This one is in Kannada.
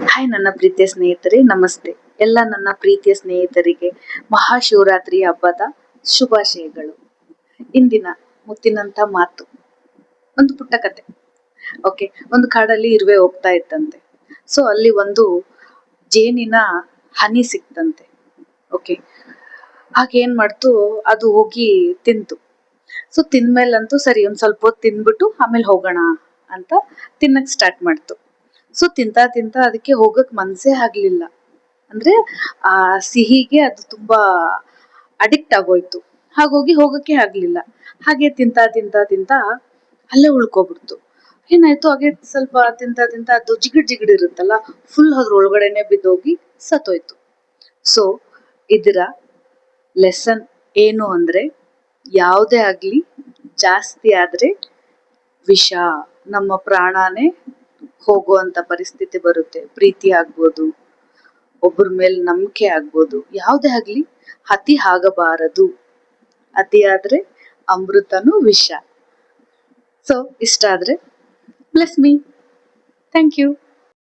ಹಾಯ್ ನನ್ನ ಪ್ರೀತಿಯ ಸ್ನೇಹಿತರೆ, ನಮಸ್ತೆ. ಎಲ್ಲ ನನ್ನ ಪ್ರೀತಿಯ ಸ್ನೇಹಿತರಿಗೆ ಮಹಾಶಿವರಾತ್ರಿ ಹಬ್ಬದ ಶುಭಾಶಯಗಳು. ಇಂದಿನ ಮುತ್ತಿನಂತ ಮಾತು, ಒಂದು ಪುಟ್ಟ ಕತೆ. ಓಕೆ, ಒಂದು ಕಾಡಲ್ಲಿ ಇರುವೆ ಹೋಗ್ತಾ ಇತ್ತಂತೆ. ಸೊ ಅಲ್ಲಿ ಒಂದು ಜೇನಿನ ಹನಿ ಸಿಕ್ತಂತೆ. ಓಕೆ, ಹಾಗೇನ್ ಮಾಡ್ತು, ಅದು ಹೋಗಿ ತಿಂತು. ಸೊ ತಿಂದ್ಮೇಲಂತೂ ಸರಿ, ಒಂದ್ ಸ್ವಲ್ಪ ಹೊತ್ತು ತಿಂದ್ಬಿಟ್ಟು ಆಮೇಲೆ ಹೋಗೋಣ ಅಂತ ತಿನ್ನಕ್ ಸ್ಟಾರ್ಟ್ ಮಾಡ್ತು. ಸೊ ತಿಂತಾ ತಿಂತಾ ಅದಕ್ಕೆ ಹೋಗಕ್ ಮನ್ಸೇ ಆಗ್ಲಿಲ್ಲ. ಅಂದ್ರೆ ಆ ಸಿಹಿಗೆ ಅದು ತುಂಬಾ ಅಡಿಕ್ಟ್ ಆಗೋಯ್ತು. ಹಾಗೋಗಿ ಹೋಗಕ್ಕೆ ಆಗ್ಲಿಲ್ಲ. ಹಾಗೆ ತಿಂತಾ ತಿಂತಾ ತಿಂತಾ ಅಲ್ಲೇ ಉಳ್ಕೊಬಿಡ್ತು. ಏನಾಯ್ತು, ಹಾಗೆ ಸ್ವಲ್ಪ ತಿಂತಾ ತಿಂತಾ ಅದು ಜಿಗಿಡ್ ಜಿಗಿಡ್ ಇರುತ್ತಲ್ಲ, ಫುಲ್ ಅದ್ರ ಒಳಗಡೆನೆ ಬಿದ್ದೋಗಿ ಸತ್ತೋಯ್ತು. ಸೊ ಇದರ ಲೆಸನ್ ಏನು ಅಂದ್ರೆ, ಯಾವುದೇ ಆಗ್ಲಿ ಜಾಸ್ತಿ ಆದ್ರೆ ವಿಷ, ನಮ್ಮ ಪ್ರಾಣನೇ ಹೋಗುವಂತ ಪರಿಸ್ಥಿತಿ ಬರುತ್ತೆ. ಪ್ರೀತಿ ಆಗ್ಬೋದು, ಒಬ್ಬರ ಮೇಲೆ ನಂಬಿಕೆ ಆಗ್ಬೋದು, ಯಾವುದೇ ಆಗ್ಲಿ ಅತಿ ಆಗಬಾರದು. ಅತಿ ಆದ್ರೆ ಅಮೃತನು ವಿಷ. ಸೊ ಇಷ್ಟ ಆದ್ರೆ ಬ್ಲೆಸ್ ಮೀ. Thank you.